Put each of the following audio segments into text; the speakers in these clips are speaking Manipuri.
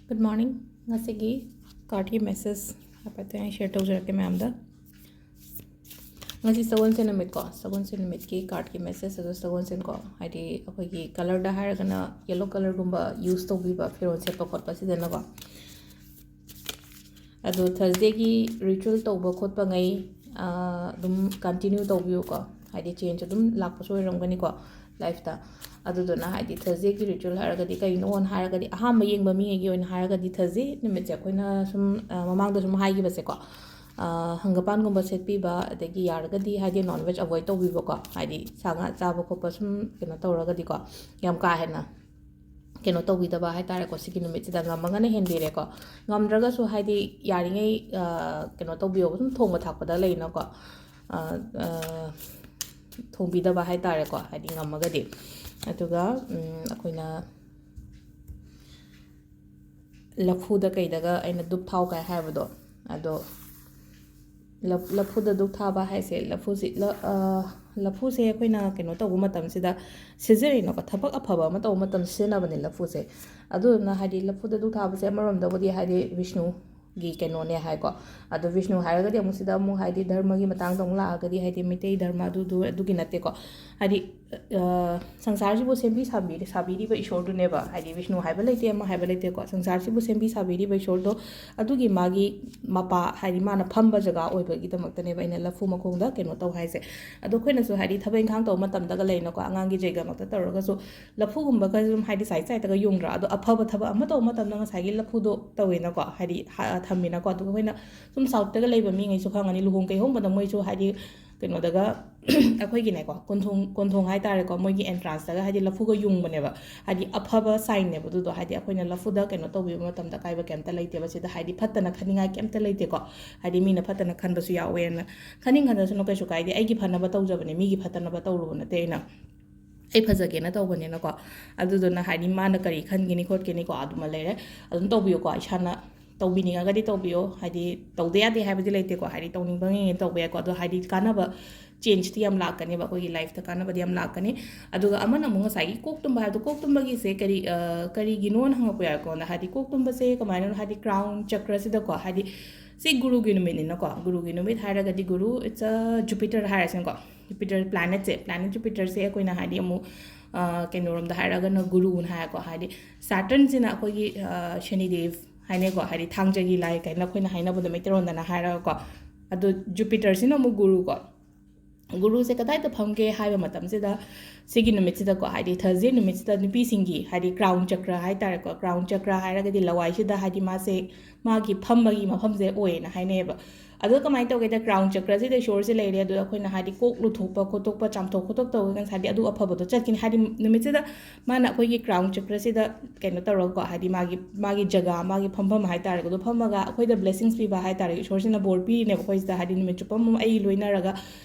Good morning. Ngasigi Karti message apate I share tawjara ke ma'am da. Ngasi sagon sen namit ko. Sagon sen namit ki card ki message ado sagon sen ko. Haidi akoi ki color da har gana yellow color gumba use to biba firon se pa khot pa si dena ko. Ado Thursday ki ritual to ba khot pa ngai dum continue to biu ko. Haidi change dum lak pa so ram gani ko life ta. ꯑꯗꯨꯗꯨꯅ ꯍꯥꯏꯗꯤ ꯊꯔꯁꯗꯦꯒꯤ ꯔꯤꯆꯨꯋꯦꯜ ꯍꯥꯏꯔꯒꯗꯤ ꯀꯩꯅꯣꯅ ꯍꯥꯏꯔꯒꯗꯤ ꯑꯍꯥꯟꯕ ꯌꯦꯡꯕ ꯃꯤꯉꯩꯒꯤ ꯑꯣꯏꯅ ꯍꯥꯏꯔꯒꯗꯤ ꯊꯔꯁꯗꯦ ꯅꯨꯃꯤꯠꯁꯦ ꯑꯩꯈꯣꯏꯅ ꯁꯨꯝ ꯃꯃꯥꯡꯗ ꯁꯨꯝ ꯍꯥꯏꯈꯤꯕꯁꯦꯀꯣ ꯍꯪꯒꯄꯥꯟꯒꯨꯝꯕ ꯁꯦꯠꯄꯤꯕ ꯑꯗꯒꯤ ꯌꯥꯔꯒꯗꯤ ꯍꯥꯏꯗꯤ ꯅꯣꯟ ꯚꯦꯖ ꯑꯦꯚꯣꯏꯗ ꯇꯧꯕꯤꯕꯀꯣ ꯍꯥꯏꯗꯤ ꯁꯥ ꯉꯥ ꯆꯥꯕ ꯈꯣꯠꯄ ꯁꯨꯝ ꯀꯩꯅꯣ ꯇꯧꯔꯒꯗꯤꯀꯣ ꯌꯥꯝ ꯀꯥ ꯍꯦꯟꯅ ꯀꯩꯅꯣ ꯇꯧꯕꯤꯗꯕ ꯍꯥꯏꯇꯥꯔꯦꯀꯣ ꯁꯤꯒꯤ ꯅꯨꯃꯤꯠꯁꯤꯗ ꯉꯝꯃꯒꯅ ꯍꯦꯟꯕꯤꯔꯦꯀꯣ ꯉꯝꯗ꯭ꯔꯒꯁꯨ ꯍꯥꯏꯗꯤ ꯌꯥꯔꯤꯉꯩ ꯀꯩꯅꯣ ꯇꯧꯕꯤꯌꯣ ꯁꯨꯝ ꯊꯣꯡꯕ ꯊꯥꯛꯄꯗ ꯂꯩꯅꯀꯣ ꯊꯣꯡꯕꯤꯗꯕ ꯍꯥꯏꯇꯥꯔꯦꯀꯣ ꯍꯥꯏꯗꯤ ꯉꯝꯃꯒꯗꯤ ꯑꯗꯨꯒ ꯑꯩꯈꯣꯏꯅ ꯂꯐꯨꯗ ꯀꯩꯗꯒ ꯑꯩꯅ ꯗꯨꯛ ꯊꯥꯎ ꯀꯥꯏ ꯍꯥꯏꯕꯗꯣ ꯑꯗꯣ ꯂꯐꯨꯗ ꯗꯨꯛ ꯊꯥꯕ ꯍꯥꯏꯁꯦ ꯂꯐꯨꯁꯦ ꯑꯩꯈꯣꯏꯅ ꯀꯩꯅꯣ ꯇꯧꯕ ꯃꯇꯝꯁꯤꯗ ꯁꯤꯖꯤꯟꯅꯩꯅꯀꯣ ꯊꯕꯛ ꯑꯐꯕ ꯑꯃ ꯇꯧꯕ ꯃꯇꯝ ꯁꯤꯖꯤꯟꯅꯕꯅꯦ ꯂꯐꯨꯁꯦ ꯑꯗꯨꯗꯨꯅ ꯍꯥꯏꯗꯤ ꯂꯐꯨꯗ ꯗꯨꯛ ꯊꯥꯕꯁꯦ ꯑꯃꯔꯣꯝꯗꯕꯨꯗꯤ ꯍꯥꯏꯗꯤ ꯕꯤꯁꯅꯨꯒꯤ ꯀꯩꯅꯣꯅꯦ ꯍꯥꯏꯀꯣ ꯑꯗꯣ ꯕꯤꯁꯅꯨ ꯍꯥꯏꯔꯒꯗꯤ ꯑꯃꯨꯛ ꯁꯤꯗ ꯑꯃꯨꯛ ꯍꯥꯏꯗꯤ ꯙꯔꯃꯒꯤ ꯃꯇꯥꯡꯗ ꯑꯃꯨꯛ ꯂꯥꯛꯑꯒꯗꯤ ꯍꯥꯏꯗꯤ ꯃꯩꯇꯩ ꯙꯔꯃ ꯑꯗꯨꯒꯤ ꯅꯠꯇꯦꯀꯣ ꯍꯥꯏꯗꯤ ꯁꯪꯁꯥꯔꯁꯤꯕꯨ ꯁꯦꯝꯕꯤ ꯁꯥꯕꯤꯔꯤꯕ ꯏꯁꯣꯔꯗꯨꯅꯦꯕ ꯍꯥꯏꯗꯤ ꯕꯤꯁꯅꯨ ꯍꯥꯏꯕ ꯂꯩꯇꯦ ꯑꯃ ꯍꯥꯏꯕ ꯂꯩꯇꯦꯀꯣ ꯁꯪꯁꯥꯔꯁꯤꯕꯨ ꯁꯦꯝꯕꯤ ꯁꯥꯕꯤꯔꯤꯕ ꯏꯁꯣꯔꯗꯣ ꯑꯗꯨꯒꯤ ꯃꯥꯒꯤ ꯃꯄꯥ ꯍꯥꯏꯗꯤ ꯃꯥꯅ ꯐꯝꯕ ꯖꯒꯥ ꯑꯣꯏꯕꯒꯤꯗꯃꯛꯇꯅꯦꯕ ꯑꯩꯅ ꯂꯐꯨ ꯃꯈꯣꯡꯗ ꯀꯩꯅꯣ ꯇꯧ ꯍꯥꯏꯁꯦ ꯑꯗꯣ ꯑꯩꯈꯣꯏꯅꯁꯨ ꯍꯥꯏꯗꯤ ꯊꯕꯛ ꯏꯪꯈꯥꯡ ꯇꯧꯕ ꯃꯇꯝꯗꯒ ꯂꯩꯅꯀꯣ ꯑꯉꯥꯡꯒꯤ ꯖꯩꯒꯃꯛꯇ ꯇꯧꯔꯒꯁꯨ ꯂꯐꯨꯒꯨꯝꯕꯒ ꯁꯨꯝ ꯍꯥꯏꯗꯤ ꯁꯥꯏꯠꯇꯒ ꯌꯨꯡꯗ꯭ꯔꯥ ꯑꯗꯣ ꯑꯐꯕ ꯊꯕꯛ ꯑꯃ ꯇꯧꯕ ꯃꯇꯝꯗ ꯉꯁꯥꯏꯒꯤ ꯂꯐꯨꯗꯣ ꯇꯧꯋꯦꯅꯀꯣ ꯍꯥꯏꯗꯤ ꯊꯝꯃꯤꯅꯀꯣ ꯑꯗꯨꯒ ꯑꯩꯈꯣꯏꯅ ꯁꯨꯝ ꯁꯥꯎꯠꯇꯒ ꯂꯩꯕ ꯃꯤꯉꯩꯁꯨ ꯈꯪꯉꯅꯤ ꯂꯨꯍꯣꯡ ꯀꯩꯍꯣꯡꯕꯗ ꯃꯣꯏꯁꯨ ꯍꯥꯏꯗꯤ ꯀꯩꯅꯣꯗꯒ ꯑꯩꯈꯣꯏꯒꯤꯅꯦꯀꯣ ꯀꯣꯟꯊꯣꯡ ꯍꯥꯏꯇꯥꯔꯦꯀꯣ ꯃꯣꯏꯒꯤ ꯑꯦꯟꯇ꯭ꯔꯥꯟꯁꯇꯒ ꯍꯥꯏꯗꯤ ꯂꯐꯨꯒ ꯌꯨꯡꯕꯅꯦꯕ ꯍꯥꯏꯗꯤ ꯑꯐꯕ ꯁꯥꯏꯟꯅꯦꯕ ꯑꯗꯨꯗꯣ ꯍꯥꯏꯗꯤ ꯑꯩꯈꯣꯏꯅ ꯂꯐꯨꯗ ꯀꯩꯅꯣ ꯇꯧꯕꯤꯕ ꯃꯇꯝꯗ ꯑꯀꯥꯏꯕ ꯀꯩꯝꯇ ꯂꯩꯇꯦꯕ ꯁꯤꯗ ꯍꯥꯏꯗꯤ ꯐꯠꯇꯅ ꯈꯟꯅꯤꯡꯉꯥꯏ ꯀꯩꯝꯇ ꯂꯩꯇꯦꯀꯣ ꯍꯥꯏꯗꯤ ꯃꯤꯅ ꯐꯠꯇꯅ ꯈꯟꯕꯁꯨ ꯌꯥꯎꯋꯦꯅ ꯈꯟꯗꯁꯨꯅ ꯀꯩꯁꯨ ꯀꯥꯏꯗꯦ ꯑꯩꯒꯤ ꯐꯅꯕ ꯇꯧꯖꯕꯅꯦ ꯃꯤꯒꯤ ꯐꯠꯇꯅꯕ ꯇꯧꯔꯨꯕ ꯅꯠꯇꯦ ꯑꯩꯅ ꯑꯩ ꯐꯖꯒꯦꯅ ꯇꯧꯕꯅꯤꯅꯀꯣ ꯑꯗꯨꯗꯨꯅ ꯍꯥꯏꯗꯤ ꯃꯥꯅ ꯀꯔꯤ ꯈꯟꯒꯅꯤ ꯈꯣꯠꯀꯅꯤꯀꯣ ꯑꯗꯨꯃ ꯂꯩꯔꯦ ꯑꯗꯨꯝ ꯇꯧꯕꯤꯌꯨꯀꯣ ꯏꯁꯥꯅ ꯇꯧꯕꯤꯅꯤꯡꯉꯒꯗꯤ ꯇꯧꯕꯤꯌꯣ ꯍꯥꯏꯗꯤ ꯇꯧꯗ ꯌꯥꯗꯦ ꯍꯥꯏꯕꯗꯤ ꯂꯩꯇꯦꯀꯣ ꯍꯥꯏꯗꯤ ꯇꯧꯅꯤꯡꯕ ꯉꯩ ꯇꯧꯕ ꯌꯥꯏꯀꯣ ꯑꯗꯣ ꯍꯥꯏꯗꯤ ꯀꯥꯟꯅꯕ ꯆꯦꯟꯖꯇꯤ ꯌꯥꯝ ꯂꯥꯛꯀꯅꯦꯕ ꯑꯩꯈꯣꯏꯒꯤ ꯂꯥꯏꯐꯇ ꯀꯥꯟꯅꯕꯗꯤ ꯌꯥꯝ ꯂꯥꯛꯀꯅꯤ ꯑꯗꯨꯒ ꯑꯃꯅ ꯑꯃꯨꯛ ꯉꯁꯥꯏꯒꯤ ꯀꯣꯛ ꯇꯨꯝꯕ ꯍꯥꯏꯕꯗꯣ ꯀꯣꯛ ꯇꯨꯝꯕꯒꯤꯁꯦ ꯀꯔꯤꯒꯤꯅꯣꯅ ꯍꯪꯉꯛꯄ ꯌꯥꯏꯀꯣꯅ ꯍꯥꯏꯗꯤ ꯀꯣꯛ ꯇꯨꯝꯕꯁꯦ ꯀꯃꯥꯏꯅ ꯍꯥꯏꯗꯤ ꯀ꯭ꯔꯥꯎꯟ ꯆꯀ꯭ꯔꯁꯤꯗꯀꯣ ꯍꯥꯏꯗꯤ ꯁꯤ ꯒꯨꯔꯨꯒꯤ ꯅꯨꯃꯤꯠꯅꯤꯅꯀꯣ ꯒꯨꯔꯨꯒꯤ ꯅꯨꯃꯤꯠ ꯍꯥꯏꯔꯒꯗꯤ ꯒꯨꯔꯨ ꯏꯠꯁ ꯖꯨꯄꯤꯇꯔ ꯍꯥꯏꯔꯁꯤꯅꯀꯣ ꯖꯨꯄꯤꯇꯔ ꯄ꯭ꯂꯥꯅꯦꯠ ꯖꯨꯄꯤꯇꯔꯁꯦ ꯑꯩꯈꯣꯏꯅ ꯍꯥꯏꯗꯤ ꯑꯃꯨꯛ ꯀꯩꯅꯣꯔꯣꯝꯗ ꯍꯥꯏꯔꯒꯅ ꯒꯨꯔꯨꯅ ꯍꯥꯏꯀꯣ ꯍꯥꯏꯗꯤ ꯁꯥꯇꯔꯟꯁꯤꯅ ꯑꯩꯈꯣꯏꯒꯤ ꯁꯅꯤꯗꯦv ꯍꯥꯏꯅꯩꯀꯣ ꯍꯥꯏꯗꯤ ꯊꯥꯡꯖꯒꯤ ꯂꯥꯏ ꯀꯥꯏꯅ ꯑꯩꯈꯣꯏꯅ ꯍꯥꯏꯅꯕꯗꯣ ꯃꯩꯇꯩꯔꯣꯟꯗꯅ ꯍꯥꯏꯔꯒꯀꯣ ꯑꯗꯣ ꯖꯨꯄꯤꯇꯔꯁꯤꯅ ꯑꯃꯨꯛ ꯒꯨꯔꯨꯀꯣ ꯒꯨꯔꯨꯁꯦ ꯀꯗꯥꯏꯗ ꯐꯝꯒꯦ ꯍꯥꯏꯕ ꯃꯇꯝꯁꯤꯗ ꯁꯤꯒꯤ ꯅꯨꯃꯤꯠꯁꯤꯗꯀꯣ ꯍꯥꯏꯗꯤ ꯊꯔꯁꯗꯦ ꯅꯨꯃꯤꯠꯁꯤꯗ ꯅꯨꯄꯤꯁꯤꯡꯒꯤ ꯍꯥꯏꯗꯤ ꯀ꯭ꯔꯥꯎꯟ ꯆꯀ꯭ꯔ ꯍꯥꯏꯇꯥꯔꯦꯀꯣ ꯀ꯭ꯔꯥꯎꯟ ꯆꯀ꯭ꯔ ꯍꯥꯏꯔꯒꯗꯤ ꯂꯋꯥꯏꯁꯤꯗ ꯍꯥꯏꯗꯤ ꯃꯥꯁꯦ ꯃꯥꯒꯤ ꯐꯝꯕꯒꯤ ꯃꯐꯝꯁꯦ ꯑꯣꯏꯌꯦꯅ ꯍꯥꯏꯅꯩꯌꯦꯕ ꯑꯗꯣ ꯀꯃꯥꯏꯅ ꯇꯧꯒꯦꯗ ꯀ꯭ꯔꯥꯎꯟ ꯆꯀ꯭ꯔꯁꯤꯗ ꯏꯁꯣꯔꯁꯦ ꯂꯩꯔꯦ ꯑꯗꯣ ꯑꯩꯈꯣꯏꯅ ꯍꯥꯏꯗꯤ ꯀꯣꯛ ꯂꯨꯊꯣꯛꯄ ꯈꯣꯠꯇꯣꯛꯄ ꯆꯥꯝꯊꯣꯛ ꯈꯣꯠꯇꯣꯛ ꯇꯧꯔꯒ ꯍꯥꯏꯗꯤ ꯑꯗꯨ ꯑꯐꯕꯗꯣ ꯆꯠꯈꯤꯅꯤ ꯍꯥꯏꯗꯤ ꯅꯨꯃꯤꯠꯁꯤꯗ ꯃꯥꯅ ꯑꯩꯈꯣꯏꯒꯤ ꯀ꯭ꯔꯥꯎꯟ ꯆꯀ꯭ꯔꯁꯤꯗ ꯀꯩꯅꯣ ꯇꯧꯔꯒꯀꯣ ꯍꯥꯏꯗꯤ ꯃꯥꯒꯤ ꯖꯒꯥ ꯃꯥꯒꯤ ꯐꯝꯐꯝ ꯍꯥꯏꯇꯥꯔꯦꯀꯣ ꯑꯗꯣ ꯐꯝꯃꯒ ꯑꯩꯈꯣꯏꯗ ꯕ꯭ꯂꯦꯁꯤꯡꯁ ꯄꯤꯕ ꯍꯥꯏꯇꯥꯔꯦ ꯏꯁꯣꯔꯁꯤꯅ ꯕꯣꯔ ꯄꯤꯔꯤꯅꯦꯕ ꯑꯩꯈꯣꯏꯁꯤꯗ ꯍꯥꯏꯗꯤ ꯅꯨꯃꯤꯠ ꯆꯨꯞꯄ ꯑꯃ ꯑꯩ ꯂꯣꯏꯅꯔꯒ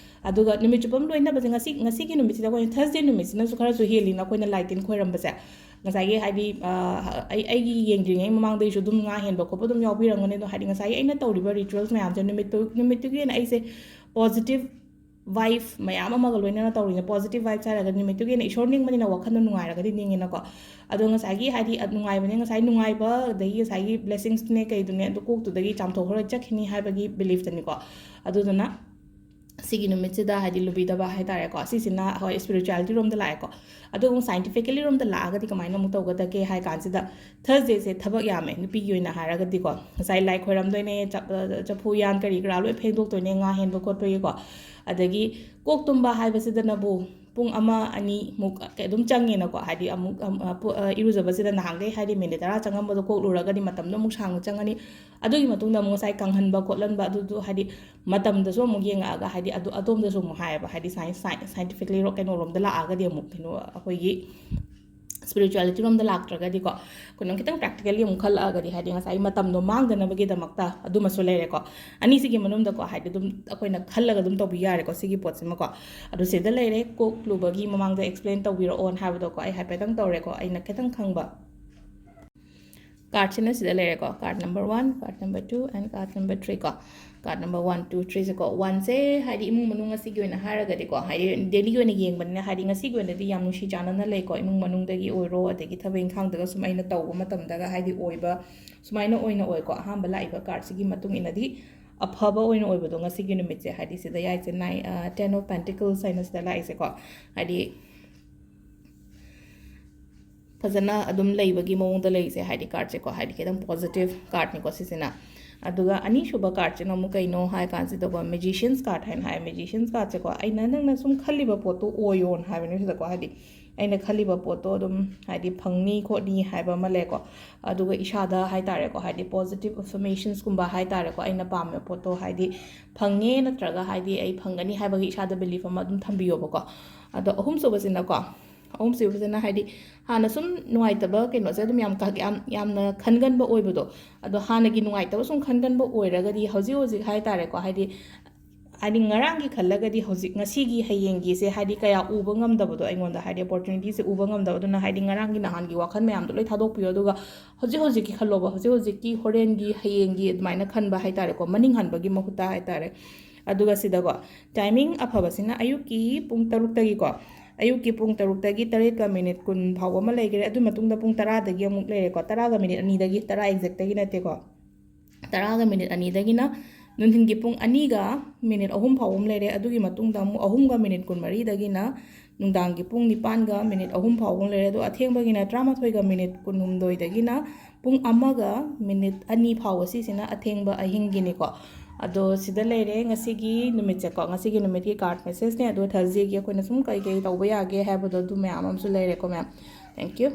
ꯑꯗꯨꯒ ꯅꯨꯃꯤꯠ ꯆꯨꯞꯄ ꯑꯃ ꯂꯣꯏꯅꯕꯁꯦ ꯉꯁꯤꯒꯤ ꯅꯨꯃꯤꯠꯁꯤꯗ ꯑꯩꯈꯣꯏꯅ ꯊꯔꯁꯗꯦ ꯅꯨꯃꯤꯠꯁꯤꯅꯁꯨ ꯈꯔꯁꯨ ꯍꯦꯜꯂꯤꯅ ꯑꯩꯈꯣꯏꯅ ꯂꯥꯏ ꯇꯤꯟ ꯈꯣꯏꯔꯝꯕꯁꯦ ꯉꯁꯥꯏꯒꯤ ꯍꯥꯏꯗꯤ ꯑꯩꯒꯤ ꯌꯦꯡꯗ꯭ꯔꯤꯉꯩ ꯃꯃꯥꯡꯗꯩꯁꯨ ꯑꯗꯨꯝ ꯉꯥ ꯍꯦꯟꯕ ꯈꯣꯠꯄ ꯑꯗꯨꯝ ꯌꯥꯎꯕꯤꯔꯝꯒꯅꯤ ꯑꯗꯣ ꯍꯥꯏꯗꯤ ꯉꯁꯥꯏꯒꯤ ꯑꯩꯅ ꯇꯧꯔꯤꯕ ꯔꯤꯆꯨꯋꯦꯜꯁ ꯃꯌꯥꯝꯁꯦ ꯅꯨꯃꯤꯠꯇꯨꯒꯤ ꯑꯣꯏꯅ ꯑꯩꯁꯦ ꯄꯣꯖꯤꯇꯤቭ ꯚꯥꯏꯞ ꯃꯌꯥꯝ ꯑꯃꯒ ꯂꯣꯏꯅꯅ ꯇꯧꯔꯤꯅꯦ ꯄꯣꯖꯤꯇꯤቭ ꯚꯥꯏꯞꯁ ꯍꯥꯏꯔꯒ ꯅꯨꯃꯤꯠꯇꯨꯒꯤ ꯑꯣꯏꯅ ꯏꯁꯣꯔ ꯅꯤꯡꯕꯅꯤꯅ ꯋꯥꯈꯜꯗꯣ ꯅꯨꯡꯉꯥꯏꯔꯒꯗꯤ ꯅꯤꯡꯉꯦꯅꯀꯣ ꯑꯗꯣ ꯉꯁꯥꯏꯒꯤ ꯍꯥꯏꯗꯤ ꯅꯨꯡꯉꯥꯏꯕꯅꯦ ꯉꯁꯥꯏ ꯅꯨꯡꯉꯥꯏꯕ ꯑꯗꯒꯤ ꯉꯁꯥꯏꯒꯤ ꯕ꯭ꯂꯦꯁꯤꯡꯁꯅꯦ ꯀꯩꯗꯨꯅꯦ ꯑꯗꯨ ꯀꯣꯛꯇꯨꯗꯒꯤ ꯆꯥꯝꯊꯣꯛꯈ꯭ꯔꯒ ꯆꯠꯈꯤꯅꯤ ꯍꯥꯏꯕꯒꯤ ꯕꯤꯂꯤꯐꯇꯅꯤꯀꯣ ꯑꯗꯨꯗꯨꯅ ꯁꯤꯒꯤ ꯅꯨꯃꯤꯠꯁꯤꯗ ꯍꯥꯏꯗꯤ ꯂꯨꯕꯤꯗꯕ ꯍꯥꯏꯇꯥꯔꯦꯀꯣ ꯁꯤꯁꯤꯅ ꯍꯣꯏ ꯁ꯭ꯄꯤꯔꯤꯆꯨꯋꯦꯂꯤꯇꯤ ꯔꯣꯝꯗ ꯂꯥꯛꯑꯦꯀꯣ ꯑꯗꯣ ꯑꯃꯨꯛ ꯁꯥꯏꯟꯇꯤꯐꯤꯀꯦꯂꯤ ꯔꯣꯝꯗ ꯂꯥꯛꯑꯒꯗꯤ ꯀꯃꯥꯏꯅ ꯑꯃꯨꯛ ꯇꯧꯒꯗꯒꯦ ꯍꯥꯏ ꯀꯥꯟꯁꯤꯗ ꯊꯔꯁꯗꯦꯁꯦ ꯊꯕꯛ ꯌꯥꯝꯃꯦ ꯅꯨꯄꯤꯒꯤ ꯑꯣꯏꯅ ꯍꯥꯏꯔꯒꯗꯤꯀꯣ ꯉꯁꯥꯏ ꯂꯥꯏ ꯈꯣꯏꯔꯝꯗꯣꯏꯅꯦ ꯆꯐꯨ ꯌꯥꯟ ꯀꯔꯤ ꯀꯔꯥ ꯂꯣꯏ ꯐꯦꯡꯗꯣꯛꯇꯣꯏꯅꯦ ꯉꯥ ꯍꯦꯟꯕ ꯈꯣꯠꯄꯒꯤꯀꯣ ꯑꯗꯒꯤ ꯀꯣꯛ ꯇꯨꯝꯕ ꯍꯥꯏꯕꯁꯤꯗꯅꯕꯨ ꯄꯨꯡ 1-2ꯃꯨꯛ ꯑꯗꯨꯝ ꯆꯪꯉꯦꯅꯀꯣ ꯍꯥꯏꯗꯤ ꯑꯃꯨꯛ ꯏꯔꯨꯖꯕꯁꯤꯗ ꯅꯍꯥꯟꯈꯩ ꯍꯥꯏꯗꯤ ꯃꯤꯅꯤꯠ 10 ꯆꯪꯉꯝꯕꯗꯣ ꯀꯣꯛ ꯂꯨꯔꯒꯗꯤ ꯃꯇꯝꯗꯣ ꯑꯃꯨꯛ ꯁꯥꯡꯅ ꯆꯪꯉꯅꯤ ꯑꯗꯨꯒꯤ ꯃꯇꯨꯡꯗ ꯑꯃꯨꯛ ꯉꯁꯥꯏ ꯀꯪꯍꯟꯕ ꯈꯣꯠꯍꯟꯕ ꯑꯗꯨꯗꯣ ꯍꯥꯏꯗꯤ ꯃꯇꯝꯗꯁꯨ ꯑꯃꯨꯛ ꯌꯦꯡꯉꯛꯑꯒ ꯍꯥꯏꯗꯤ ꯑꯗꯣꯝꯗꯁꯨ ꯑꯃꯨꯛ ꯍꯥꯏꯌꯦꯕ ꯍꯥꯏꯗꯤ ꯁꯥꯏꯟꯇꯤꯐꯤꯀꯂꯤ ꯀꯩꯅꯣꯔꯣꯝꯗ ꯂꯥꯛꯑꯒꯗꯤ ꯑꯃꯨꯛ ꯀꯩꯅꯣ ꯑꯩꯈꯣꯏꯒꯤ ꯁ꯭ꯄꯤꯔꯤꯆꯨꯋꯦꯂꯤꯇꯤ ꯔꯣꯝꯗ ꯂꯥꯛꯇ꯭ꯔꯒꯗꯤꯀꯣ ꯑꯩꯈꯣꯏꯅ ꯈꯤꯇꯪ ꯄ꯭ꯔꯦꯛꯇꯤꯀꯦꯜꯂꯤ ꯑꯃꯨꯛ ꯈꯜꯂꯛꯑꯒꯗꯤ ꯍꯥꯏꯗꯤ ꯉꯁꯥꯏ ꯃꯇꯝꯗꯣ ꯃꯥꯡꯗꯅꯕꯒꯤꯗꯃꯛꯇ ꯑꯗꯨꯃꯁꯨ ꯂꯩꯔꯦꯀꯣ ꯑꯅꯤꯁꯤꯒꯤ ꯃꯅꯨꯡꯗꯀꯣ ꯍꯥꯏꯗꯤ ꯑꯗꯨꯝ ꯑꯩꯈꯣꯏꯅ ꯈꯜꯂꯒ ꯑꯗꯨꯝ ꯇꯧꯕꯤ ꯌꯥꯔꯦꯀꯣ ꯁꯤꯒꯤ ꯄꯣꯠꯁꯤꯃꯀꯣ ꯑꯗꯨ ꯁꯤꯗ ꯂꯩꯔꯦ ꯀꯣꯛ ꯂꯨꯕꯒꯤ ꯃꯃꯥꯡꯗ ꯑꯦꯛꯁꯄ꯭ꯂꯦꯟ ꯇꯧꯕꯤꯔꯛꯑꯣꯅ ꯍꯥꯏꯕꯗꯣꯀꯣ ꯑꯩ ꯍꯥꯏꯐꯦꯠꯇꯪ ꯇꯧꯔꯦꯀꯣ ꯑꯩꯅ ꯈꯤꯇꯪ ꯈꯪꯕ ꯀꯥꯔꯠꯁꯤꯅ ꯁꯤꯗ ꯂꯩꯔꯦꯀꯣ card number 1 card number 2 and card number 3 ꯀꯣ ꯀꯥꯔꯠ ꯅꯝꯕꯔ 1 2 3 ꯁꯦ ꯀꯣ 1ꯁꯦ ꯍꯥꯏꯗꯤ ꯏꯃꯨꯡ ꯃꯅꯨꯡ ꯉꯁꯤꯒꯤ ꯑꯣꯏꯅ ꯍꯥꯏꯔꯒꯗꯤꯀꯣ ꯍꯥꯏꯗꯤ ꯗꯦꯂꯤ ꯑꯣꯏꯅ ꯌꯦꯡꯕꯅꯤꯅ ꯍꯥꯏꯗꯤ ꯉꯁꯤꯒꯤ ꯑꯣꯏꯅꯗꯤ ꯌꯥꯝ ꯅꯨꯡꯁꯤ ꯆꯥꯟꯅꯅ ꯂꯩꯀꯣ ꯏꯃꯨꯡ ꯃꯅꯨꯡꯗꯒꯤ ꯑꯣꯏꯔꯣ ꯑꯗꯒꯤ ꯊꯕꯛ ꯏꯪꯈꯥꯡꯗꯒ ꯁꯨꯝ ꯑꯩꯅ ꯇꯧꯕ ꯃꯇꯝꯗꯒ ꯍꯥꯏꯗꯤ ꯑꯣꯏꯕ ꯁꯨꯃꯥꯏꯅ ꯑꯣꯏꯅ ꯑꯣꯏꯀꯣ ꯑꯍꯥꯟꯕ ꯂꯥꯛꯏꯕ ꯀꯥꯔꯠꯁꯤꯒꯤ ꯃꯇꯨꯡ ꯏꯟꯅꯗꯤ ꯑꯐꯕ ꯑꯣꯏꯅ ꯑꯣꯏꯕꯗꯣ ꯉꯁꯤꯒꯤ ꯅꯨꯃꯤꯠꯁꯦ ꯍꯥꯏꯗꯤ ꯁꯤꯗ ꯌꯥꯏꯁꯦ 10 of Pentacles ꯍꯥꯏꯅ ꯁꯤꯗ ꯂꯥꯛꯏꯁꯦꯀꯣ ꯍꯥꯏꯗꯤ ꯐꯖꯅ ꯑꯗꯨꯝ ꯂꯩꯕꯒꯤ ꯃꯑꯣꯡꯗ ꯂꯩꯁꯦ ꯍꯥꯏꯗꯤ ꯀꯥꯔꯠꯁꯦꯀꯣ ꯍꯥꯏꯗꯤ ꯈꯤꯇꯪ ꯄꯣꯖꯤꯇꯤቭ ꯀꯥꯔꯠꯅꯤꯀꯣ ꯁꯤꯁꯤꯅ ꯑꯗꯨꯒ ꯑꯅꯤꯁꯨꯕ ꯀꯥꯔꯠꯁꯤꯅ ꯑꯃꯨꯛ ꯀꯩꯅꯣ ꯍꯥꯏ ꯀꯥꯟꯁꯤꯗꯀꯣ ꯃꯦꯖꯤꯁꯤꯌꯟꯁ ꯀꯥꯔꯠ ꯍꯥꯏꯅ ꯍꯥꯏ ꯃꯦꯖꯤꯁꯤꯌꯟꯁ ꯀꯥꯔꯠꯁꯦꯀꯣ ꯑꯩꯅ ꯅꯪꯅ ꯁꯨꯝ ꯈꯜꯂꯤꯕ ꯄꯣꯠꯇꯣ ꯑꯣꯏꯌꯣꯅ ꯍꯥꯏꯕꯅꯦ ꯁꯤꯗꯀꯣ ꯍꯥꯏꯗꯤ ꯑꯩꯅ ꯈꯜꯂꯤꯕ ꯄꯣꯠꯇꯣ ꯑꯗꯨꯝ ꯍꯥꯏꯗꯤ ꯐꯪꯅꯤ ꯈꯣꯠꯅꯤ ꯍꯥꯏꯕ ꯑꯃ ꯂꯩꯀꯣ ꯑꯗꯨꯒ ꯏꯁꯥꯗ ꯍꯥꯏꯇꯥꯔꯦꯀꯣ ꯍꯥꯏꯗꯤ ꯄꯣꯖꯤꯇꯤቭ ꯑꯦꯐꯔꯃꯦꯁꯟꯁꯀꯨꯝꯕ ꯍꯥꯏꯇꯥꯔꯦꯀꯣ ꯑꯩꯅ ꯄꯥꯝꯃꯤꯕ ꯄꯣꯠꯇꯣ ꯍꯥꯏꯗꯤ ꯐꯪꯉꯦ ꯅꯠꯇ꯭ꯔꯒ ꯍꯥꯏꯗꯤ ꯑꯩ ꯐꯪꯒꯅꯤ ꯍꯥꯏꯕꯒꯤ ꯏꯁꯥꯗ ꯕꯤꯂꯤꯐ ꯑꯃ ꯑꯗꯨꯝ ꯊꯝꯕꯤꯌꯣꯕꯀꯣ ꯑꯗꯣ ꯑꯍꯨꯝꯁꯨꯕꯁꯤꯅꯀꯣ ꯑꯍꯨꯝꯁꯨꯕꯁꯤꯅ ꯍꯥꯏꯗꯤ ꯍꯥꯟꯅ ꯁꯨꯝ ꯅꯨꯡꯉꯥꯏꯇꯕ ꯀꯩꯅꯣꯁꯦ ꯑꯗꯨꯝ ꯌꯥꯝꯅ ꯈꯟꯒꯟꯕ ꯑꯣꯏꯕꯗꯣ ꯑꯗꯣ ꯍꯥꯟꯅꯒꯤ ꯅꯨꯡꯉꯥꯏꯇꯕ ꯁꯨꯝ ꯈꯟꯒꯟꯕ ꯑꯣꯏꯔꯒꯗꯤ ꯍꯧꯖꯤꯛ ꯍꯧꯖꯤꯛ ꯍꯥꯏꯇꯥꯔꯦꯀꯣ ꯍꯥꯏꯗꯤ ꯉꯔꯥꯡꯒꯤ ꯈꯜꯂꯒꯗꯤ ꯍꯧꯖꯤꯛ ꯉꯁꯤꯒꯤ ꯍꯌꯦꯡꯒꯤꯁꯦ ꯍꯥꯏꯗꯤ ꯀꯌꯥ ꯎꯕ ꯉꯝꯗꯕꯗꯣ ꯑꯩꯉꯣꯟꯗ ꯍꯥꯏꯗꯤ ꯑꯣꯄꯣꯔꯆꯨꯅꯤꯇꯤꯁꯦ ꯎꯕ ꯉꯝꯗꯕ ꯑꯗꯨꯅ ꯍꯥꯏꯗꯤ ꯉꯔꯥꯡꯒꯤ ꯅꯍꯥꯟꯒꯤ ꯋꯥꯈꯜ ꯃꯌꯥꯝꯗꯣ ꯂꯣꯏ ꯊꯥꯗꯣꯛꯄꯤꯌꯣ ꯑꯗꯨꯒ ꯍꯧꯖꯤꯛ ꯍꯧꯖꯤꯛꯀꯤ ꯈꯜꯂꯣꯕ ꯍꯧꯖꯤꯛ ꯍꯧꯖꯤꯛꯀꯤ ꯍꯣꯔꯦꯟꯒꯤ ꯍꯌꯦꯡꯒꯤ ꯑꯗꯨꯃꯥꯏꯅ ꯈꯟꯕ ꯍꯥꯏꯇꯥꯔꯦꯀꯣ ꯃꯅꯤꯡ ꯍꯟꯕꯒꯤ ꯃꯍꯨꯠꯇ ꯍꯥꯏꯇꯥꯔꯦ ꯑꯗꯨꯒ ꯁꯤꯗꯀꯣ ꯇꯥꯏꯃꯤꯡ ꯑꯐꯕꯁꯤꯅ ꯑꯌꯨꯛꯀꯤ ꯄꯨꯡ 6ꯇꯒꯤꯀꯣ ꯑꯌꯨꯛꯀꯤ ꯄꯨꯡ 6ꯇꯒꯤ 7:10 ꯐꯥꯎꯕ ꯑꯃ ꯂꯩꯈ꯭ꯔꯦ ꯑꯗꯨ ꯃꯇꯨꯡꯗ ꯄꯨꯡ 10ꯗꯒꯤ ꯑꯃꯨꯛ ꯂꯩꯔꯦꯀꯣ 10:02 10 ꯑꯦꯛꯖꯦꯛꯇꯒꯤ ꯅꯠꯇꯦꯀꯣ 10:02 ꯅꯨꯡꯊꯤꯟꯒꯤ ꯄꯨꯡ 2:03 ꯐꯥꯎꯕ ꯑꯃ ꯂꯩꯔꯦ ꯑꯗꯨꯒꯤ ꯃꯇꯨꯡꯗ ꯑꯃꯨꯛ 3:24 ꯅꯨꯡꯗꯥꯡꯒꯤ ꯄꯨꯡ 9:03 ꯐꯥꯎꯕ ꯑꯃ ꯂꯩꯔꯦ ꯑꯗꯣ ꯑꯊꯦꯡꯕꯒꯤꯅ 13:18 ꯄꯨꯡ 1:02 ꯐꯥꯎꯕ ꯁꯤꯁꯤꯅ ꯑꯊꯦꯡꯕ ꯑꯍꯤꯡꯒꯤꯅꯤꯀꯣ ꯑꯗꯣ ꯁꯤꯗ ꯂꯩꯔꯦ ꯉꯁꯤꯒꯤ ꯅꯨꯃꯤꯠꯁꯦꯀꯣ ꯉꯁꯤꯒꯤ ꯅꯨꯃꯤꯠꯀꯤ ꯀꯥꯔꯠ ꯃꯦꯁꯦꯖꯅꯦ ꯑꯗꯣ ꯊꯔꯁꯗꯦꯒꯤ ꯑꯩꯈꯣꯏꯅ ꯁꯨꯝ ꯀꯩ ꯇꯧꯕ ꯌꯥꯒꯦ ꯍꯥꯏꯕꯗꯣ ꯑꯗꯨ ꯃꯌꯥꯝ ꯑꯃꯁꯨ ꯂꯩꯔꯦꯀꯣ ꯃꯌꯥꯝ ꯊꯦꯡꯛ ꯌꯨ